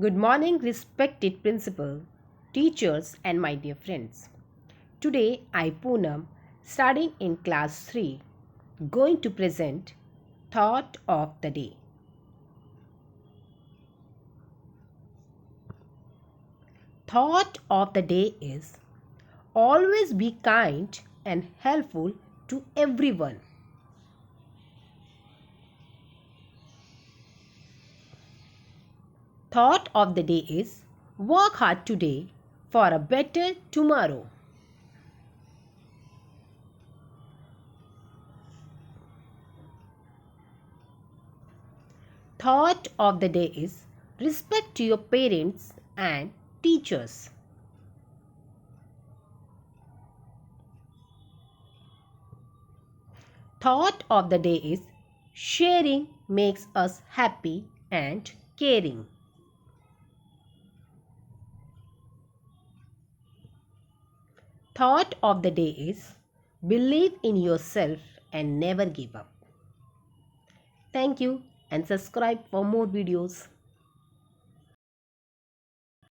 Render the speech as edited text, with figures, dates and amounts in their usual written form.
Good morning, respected principal, teachers, and my dear friends. Today, I, Poonam, studying in class 3, going to present Thought of the Day. Thought of the day is always be kind and helpful to everyone. Thought of the day is work hard today for a better tomorrow. Thought of the day is respect to your parents and teachers. Thought of the day is sharing makes us happy and caring. Thought of the day is believe in yourself and never give up. Thank you and subscribe for more videos.